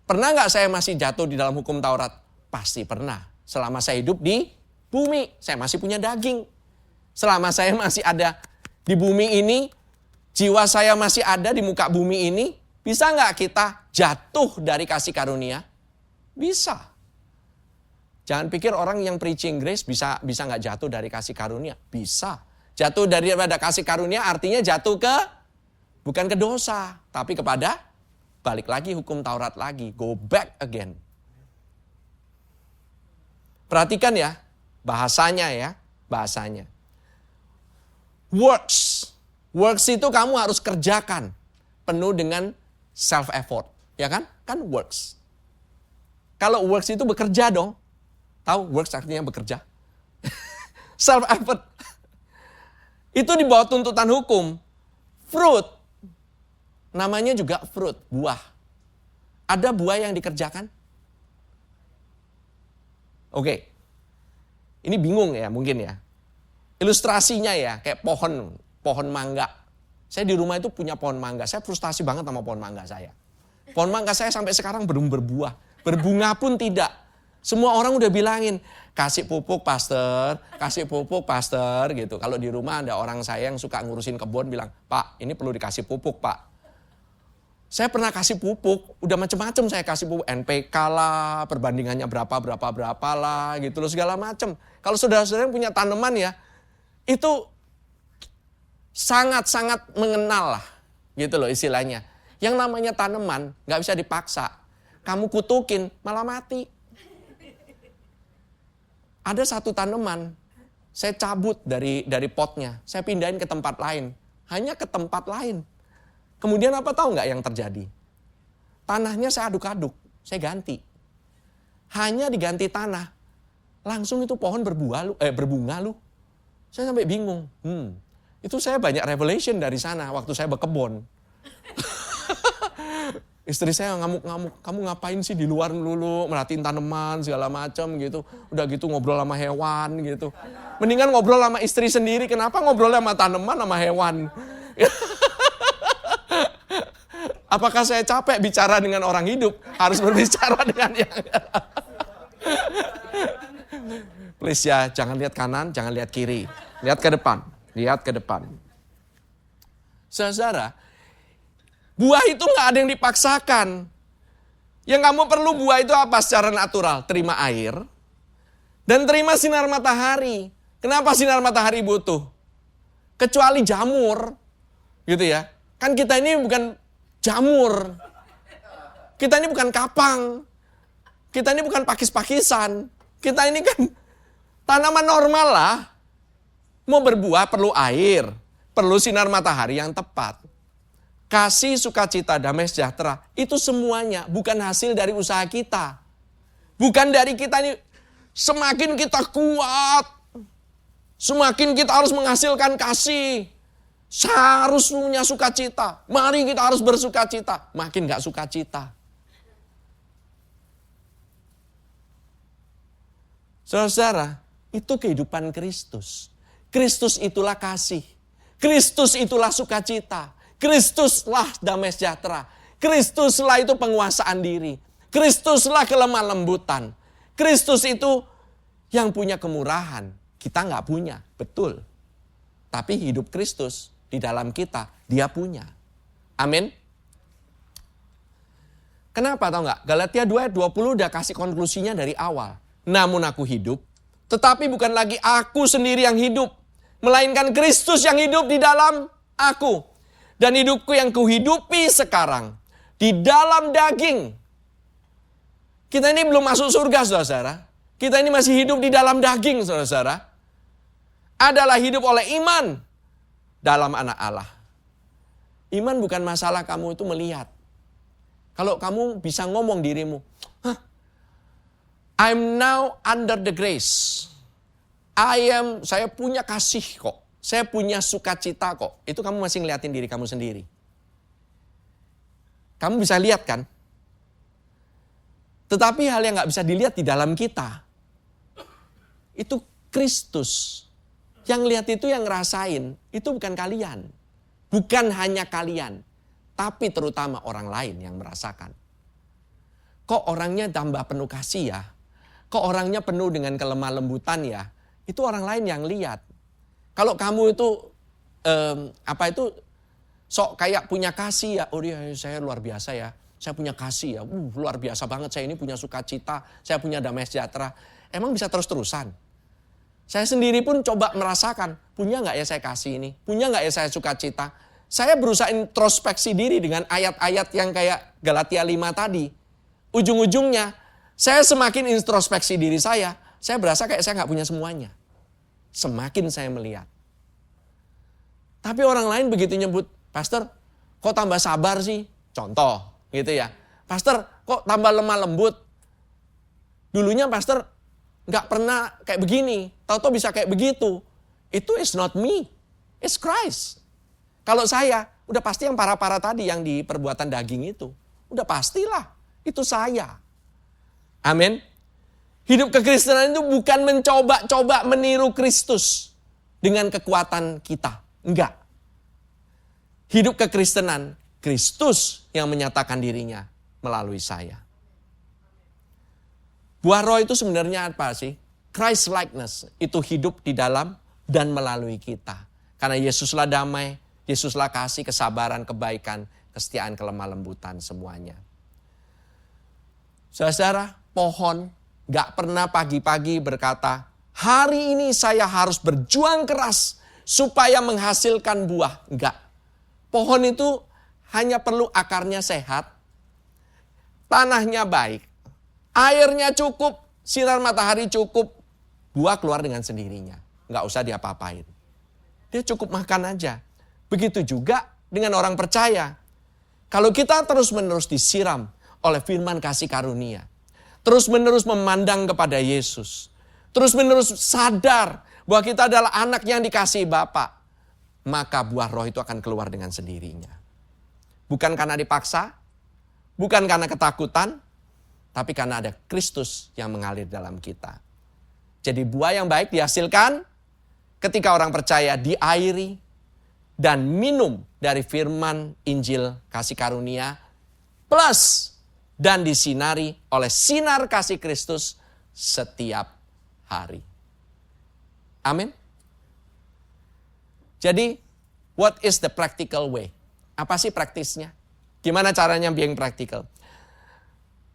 Pernah nggak saya masih jatuh di dalam hukum Taurat? Pasti pernah. Selama saya hidup di bumi, saya masih punya daging. Selama saya masih ada di bumi ini, jiwa saya masih ada di muka bumi ini, bisa nggak kita jatuh dari kasih karunia? Bisa. Jangan pikir orang yang preaching grace bisa nggak jatuh dari kasih karunia. Bisa. Jatuh daripada kasih karunia artinya jatuh ke, bukan ke dosa, tapi kepada, balik lagi hukum Taurat lagi. Go back again. Perhatikan ya, bahasanya ya, bahasanya. Works. Works itu kamu harus kerjakan. Penuh dengan self-effort. Ya kan? Kan works. Kalau works itu bekerja dong. Tahu works artinya bekerja? Self-effort. Itu di bawah tuntutan hukum. Fruit. Namanya juga fruit, buah. Ada buah yang dikerjakan? Oke. Ini bingung ya mungkin ya. Ilustrasinya ya kayak pohon mangga. Saya di rumah itu punya pohon mangga. Saya frustasi banget sama pohon mangga saya. Pohon mangga saya sampai sekarang belum berbuah. Berbunga pun tidak. Semua orang udah bilangin, kasih pupuk pastor gitu. Kalau di rumah ada orang saya yang suka ngurusin kebun bilang, Pak ini perlu dikasih pupuk Pak. Saya pernah kasih pupuk, udah macam-macam saya kasih pupuk. NPK lah, perbandingannya berapa lah gitu loh segala macam. Kalau saudara-saudara yang punya tanaman ya, itu sangat-sangat mengenal lah gitu loh istilahnya. Yang namanya tanaman gak bisa dipaksa. Kamu kutukin malah mati. Ada satu tanaman, saya cabut dari potnya, saya pindahin ke tempat lain. Hanya ke tempat lain. Kemudian apa tahu nggak yang terjadi? Tanahnya saya aduk-aduk, saya ganti. Hanya diganti tanah, langsung itu pohon berbunga lu. Saya sampai bingung. Itu saya banyak revelation dari sana waktu saya berkebun. Istri saya ngamuk-ngamuk, kamu ngapain sih di luar melulu, merhatiin tanaman segala macam gitu. Udah gitu ngobrol sama hewan gitu. Mendingan ngobrol sama istri sendiri, kenapa ngobrol sama tanaman sama hewan? Apakah saya capek bicara dengan orang hidup? Harus berbicara dengan yang... Please ya, jangan lihat kanan, jangan lihat kiri. Lihat ke depan, lihat ke depan. Saudara, buah itu nggak ada yang dipaksakan. Yang kamu perlu buah itu apa secara natural? Terima air dan terima sinar matahari. Kenapa sinar matahari butuh? Kecuali jamur, gitu ya. Kan kita ini bukan jamur. Kita ini bukan kapang. Kita ini bukan pakis-pakisan. Kita ini kan tanaman normal lah. Mau berbuah perlu air, perlu sinar matahari yang tepat. Kasih, sukacita, damai sejahtera, itu semuanya bukan hasil dari usaha kita. Bukan dari kita ini, semakin kita kuat, semakin kita harus menghasilkan kasih. Harus punya sukacita. Mari kita harus bersukacita. Makin gak sukacita. Saudara-saudara, itu kehidupan Kristus. Kristus itulah kasih. Kristus itulah sukacita. Kristuslah damai sejahtera. Kristuslah itu penguasaan diri. Kristuslah kelemah lembutan. Kristus itu yang punya kemurahan. Kita nggak punya, betul. Tapi hidup Kristus di dalam kita, dia punya. Amin. Kenapa tahu nggak? Galatia 2 ayat 20 udah kasih konklusinya dari awal. Namun aku hidup, tetapi bukan lagi aku sendiri yang hidup, melainkan Kristus yang hidup di dalam aku. Dan hidupku yang kuhidupi sekarang di dalam daging. Kita ini belum masuk surga, saudara. Kita ini masih hidup di dalam daging, saudara. Adalah hidup oleh iman dalam anak Allah. Iman bukan masalah kamu itu melihat. Kalau kamu bisa ngomong dirimu, I'm now under the grace. Saya punya kasih kok. Saya punya sukacita kok. Itu kamu masih ngeliatin diri kamu sendiri. Kamu bisa lihat kan? Tetapi hal yang gak bisa dilihat di dalam kita, itu Kristus. Yang lihat itu yang ngerasain, itu bukan kalian. Bukan hanya kalian, tapi terutama orang lain yang merasakan. Kok orangnya tambah penuh kasih ya? Kok orangnya penuh dengan kelemah lembutan ya? Itu orang lain yang lihat. Kalau kamu itu, sok kayak punya kasih ya. Oh dia, saya luar biasa ya. Saya punya kasih ya. Luar biasa banget. Saya ini punya sukacita. Saya punya damai sejahtera. Emang bisa terus-terusan? Saya sendiri pun coba merasakan. Punya gak ya saya kasih ini? Punya gak ya saya sukacita? Saya berusaha introspeksi diri dengan ayat-ayat yang kayak Galatia 5 tadi. Ujung-ujungnya, saya semakin introspeksi diri saya berasa kayak saya gak punya semuanya. Semakin saya melihat. Tapi orang lain begitu nyebut, Pastor, kok tambah sabar sih? Contoh, gitu ya. Pastor, kok tambah lemah lembut? Dulunya Pastor gak pernah kayak begini. Tahu-tahu bisa kayak begitu. Itu is not me. It's Christ. Kalau saya, udah pasti yang para-para tadi yang di perbuatan daging itu. Udah pastilah, itu saya. Amin. Hidup kekristenan itu bukan mencoba-coba meniru Kristus dengan kekuatan kita. Enggak. Hidup kekristenan, Kristus yang menyatakan dirinya melalui saya. Buah roh itu sebenarnya apa sih? Christ likeness, itu hidup di dalam dan melalui kita. Karena Yesuslah damai, Yesuslah kasih, kesabaran, kebaikan, kesetiaan, kelemah lembutan semuanya. Saudara, pohon gak pernah pagi-pagi berkata, hari ini saya harus berjuang keras supaya menghasilkan buah. Enggak. Pohon itu hanya perlu akarnya sehat, tanahnya baik, airnya cukup, sinar matahari cukup, Buah keluar dengan sendirinya. Nggak usah diapa-apain. Dia cukup makan aja. Begitu juga dengan orang percaya. Kalau kita terus-menerus disiram oleh firman kasih karunia, terus-menerus memandang kepada Yesus, terus-menerus sadar bahwa kita adalah anak yang dikasihi Bapa, maka buah roh itu akan keluar dengan sendirinya. Bukan karena dipaksa, bukan karena ketakutan, tapi karena ada Kristus yang mengalir dalam kita. Jadi buah yang baik dihasilkan ketika orang percaya diairi dan minum dari firman Injil kasih karunia, plus dan disinari oleh sinar kasih Kristus setiap hari. Amin. Jadi, what is the practical way? Apa sih praktisnya? Gimana caranya being practical?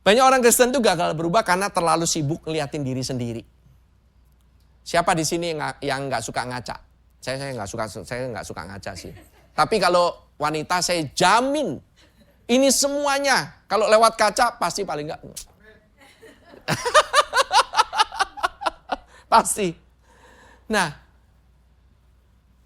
Banyak orang Kristen itu gagal berubah karena terlalu sibuk ngeliatin diri sendiri. Siapa di sini yang nggak suka ngaca? Saya nggak suka ngaca sih. Tapi kalau wanita saya jamin ini semuanya kalau lewat kaca pasti paling nggak. Pasti. Nah,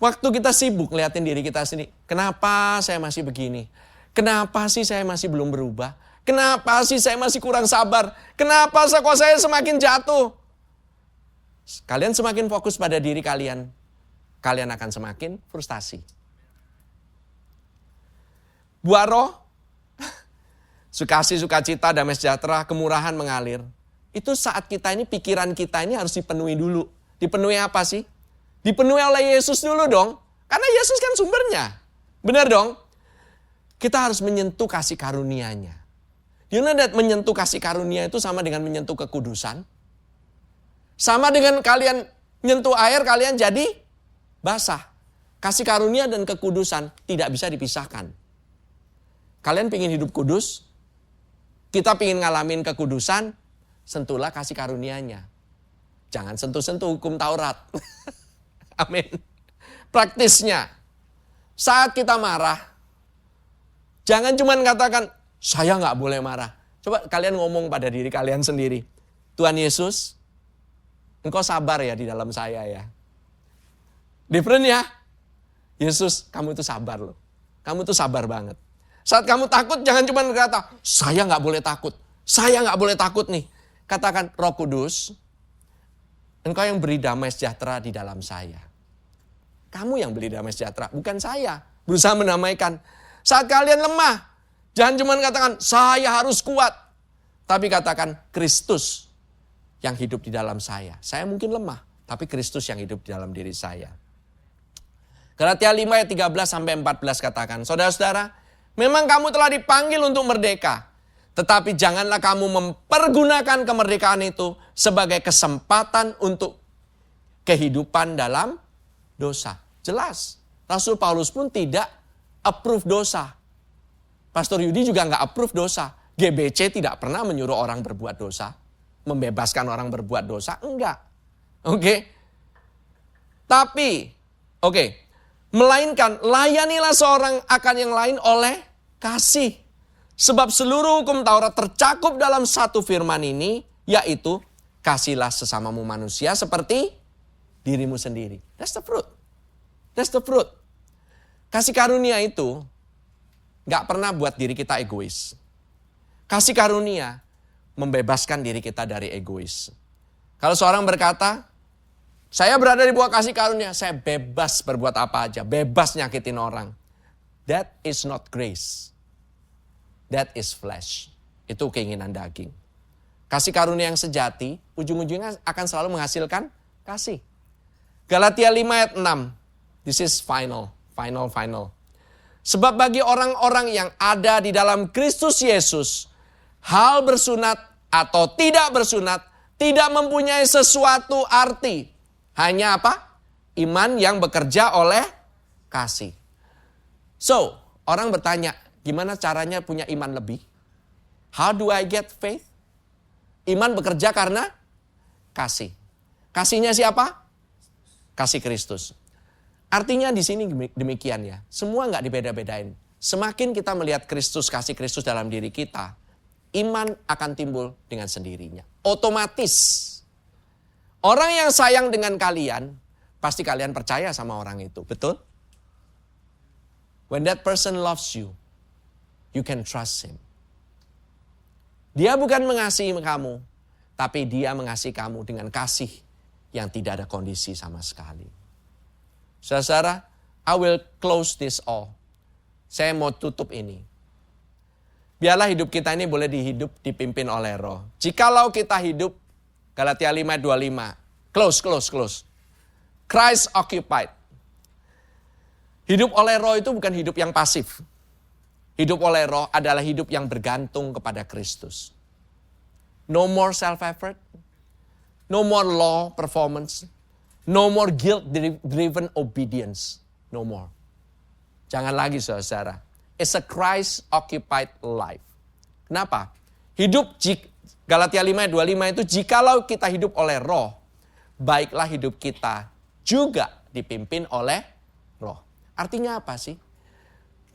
waktu kita sibuk ngeliatin diri kita sendiri, kenapa saya masih begini? Kenapa sih saya masih belum berubah? Kenapa sih saya masih kurang sabar? Kenapa kok saya semakin jatuh? Kalian semakin fokus pada diri kalian, kalian akan semakin frustasi. Buah roh, sukasih, sukacita, damai sejahtera, kemurahan mengalir. Itu saat kita ini, pikiran kita ini harus dipenuhi dulu. Dipenuhi apa sih? Dipenuhi oleh Yesus dulu dong. Karena Yesus kan sumbernya. Benar dong? Kita harus menyentuh kasih karunia-Nya. You know that menyentuh kasih karunia itu sama dengan menyentuh kekudusan? Sama dengan kalian nyentuh air, kalian jadi basah. Kasih karunia dan kekudusan tidak bisa dipisahkan. Kalian pengen hidup kudus, kita pengen ngalamin kekudusan, sentuhlah kasih karunia-Nya. Jangan sentuh-sentuh hukum Taurat. Amin. Praktisnya, saat kita marah, jangan cuma katakan, saya nggak boleh marah. Coba kalian ngomong pada diri kalian sendiri. Tuhan Yesus, Engkau sabar ya di dalam saya ya. Different ya. Yesus, kamu itu sabar loh. Kamu itu sabar banget. Saat kamu takut, jangan cuma berkata, saya nggak boleh takut. Saya nggak boleh takut nih. Katakan, Roh Kudus, Engkau yang beri damai sejahtera di dalam saya. Kamu yang beri damai sejahtera, bukan saya. Berusaha mendamaikan. Saat kalian lemah, jangan cuma katakan, saya harus kuat. Tapi katakan, Kristus yang hidup di dalam saya. Saya mungkin lemah, tapi Kristus yang hidup di dalam diri saya. Galatia 5 ayat 13-14 katakan, saudara-saudara, memang kamu telah dipanggil untuk merdeka. Tetapi janganlah kamu mempergunakan kemerdekaan itu sebagai kesempatan untuk kehidupan dalam dosa. Jelas, Rasul Paulus pun tidak approve dosa. Pastor Yudi juga nggak approve dosa. GBC tidak pernah menyuruh orang berbuat dosa. Membebaskan orang berbuat dosa, enggak. Oke. Tapi, melainkan layanilah seorang akan yang lain oleh kasih. Sebab seluruh hukum Taurat tercakup dalam satu firman ini, yaitu kasihlah sesamamu manusia seperti dirimu sendiri. That's the fruit. That's the fruit. Kasih karunia itu gak pernah buat diri kita egois. Kasih karunia membebaskan diri kita dari egois. Kalau seorang berkata, saya berada di bawah kasih karunia, saya bebas berbuat apa aja, bebas nyakitin orang. That is not grace. That is flesh. Itu keinginan daging. Kasih karunia yang sejati, ujung-ujungnya akan selalu menghasilkan kasih. Galatia 5 ayat 6. This is final. Sebab bagi orang-orang yang ada di dalam Kristus Yesus, hal bersunat atau tidak bersunat tidak mempunyai sesuatu arti. Hanya apa? Iman yang bekerja oleh kasih. So, orang bertanya, gimana caranya punya iman lebih? How do I get faith? Iman bekerja karena kasih. Kasihnya siapa? Kasih Kristus. Artinya di sini demikian ya. Semua nggak dibeda-bedain. Semakin kita melihat Kristus, kasih Kristus dalam diri kita, iman akan timbul dengan sendirinya. Otomatis Orang yang sayang dengan kalian, pasti kalian percaya sama orang itu. Betul? When that person loves you, you can trust him. Dia bukan mengasihi kamu, tapi dia mengasihi kamu dengan kasih yang tidak ada kondisi sama sekali. Saudara, I will close this all. Saya mau tutup ini. Biarlah hidup kita ini boleh dipimpin oleh Roh. Jikalau kita hidup, Galatia 5:25. Close. Christ occupied. Hidup oleh Roh itu bukan hidup yang pasif. Hidup oleh Roh adalah hidup yang bergantung kepada Kristus. No more self-effort. No more law performance. No more guilt-driven obedience. No more. Jangan lagi saudara. It's a Christ-occupied life. Kenapa? Galatia 5:25 itu jikalau kita hidup oleh Roh, baiklah hidup kita juga dipimpin oleh Roh. Artinya apa sih?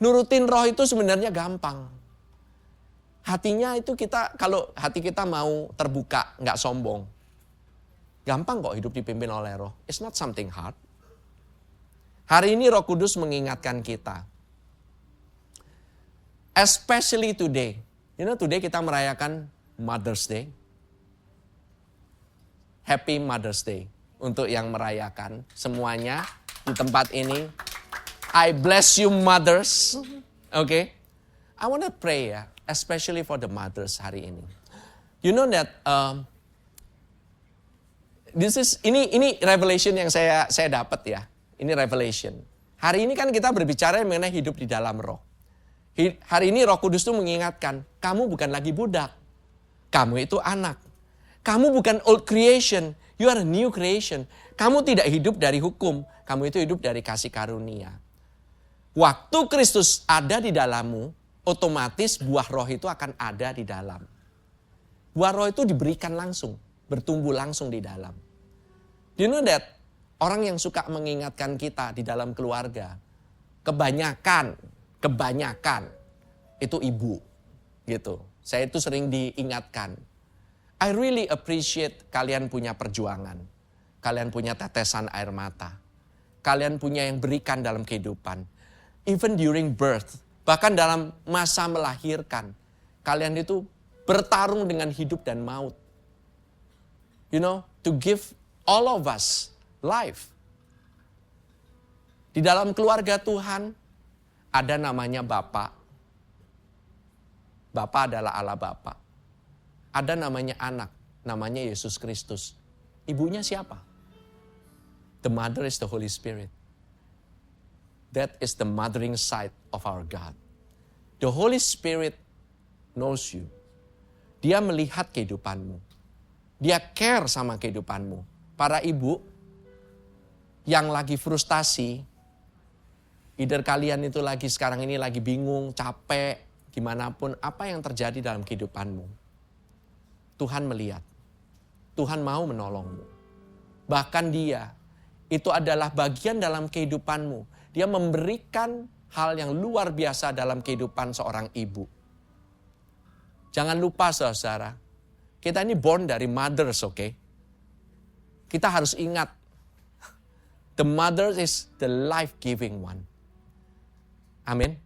Nurutin Roh itu sebenarnya gampang. Hatinya itu kalau hati kita mau terbuka, nggak sombong. Gampang kok hidup dipimpin oleh Roh. It's not something hard. Hari ini Roh Kudus mengingatkan kita. Especially today. Today kita merayakan Mother's Day. Happy Mother's Day. Untuk yang merayakan semuanya di tempat ini. I bless you mothers. Okay? I want to pray ya. Especially for the mothers hari ini. You know that ini revelation yang saya dapat ya. Ini revelation. Hari ini kan kita berbicara mengenai hidup di dalam Roh. Hari ini Roh Kudus itu mengingatkan, kamu bukan lagi budak. Kamu itu anak. Kamu bukan old creation, you are a new creation. Kamu tidak hidup dari hukum, kamu itu hidup dari kasih karunia. Waktu Kristus ada di dalammu, otomatis buah Roh itu akan ada di dalam. Buah Roh itu diberikan langsung, bertumbuh langsung di dalam. Do you know that? Orang yang suka mengingatkan kita di dalam keluarga, kebanyakan itu ibu, gitu. Saya itu sering diingatkan. I really appreciate kalian punya perjuangan, kalian punya tetesan air mata, kalian punya yang berikan dalam kehidupan, even during birth, bahkan dalam masa melahirkan, kalian itu bertarung dengan hidup dan maut. To give all of us life. Di dalam keluarga Tuhan, ada namanya Bapa. Bapa adalah Allah Bapa. Ada namanya anak, namanya Yesus Kristus. Ibunya siapa? The mother is the Holy Spirit. That is the mothering side of our God. The Holy Spirit knows you. Dia melihat kehidupanmu. Dia care sama kehidupanmu. Para ibu yang lagi frustasi, either kalian itu sekarang ini lagi bingung, capek, gimana pun, apa yang terjadi dalam kehidupanmu. Tuhan melihat. Tuhan mau menolongmu. Bahkan dia, itu adalah bagian dalam kehidupanmu. Dia memberikan hal yang luar biasa dalam kehidupan seorang ibu. Jangan lupa saudara, kita ini born dari mothers, okay? Kita harus ingat, the mother is the life-giving one. Amin.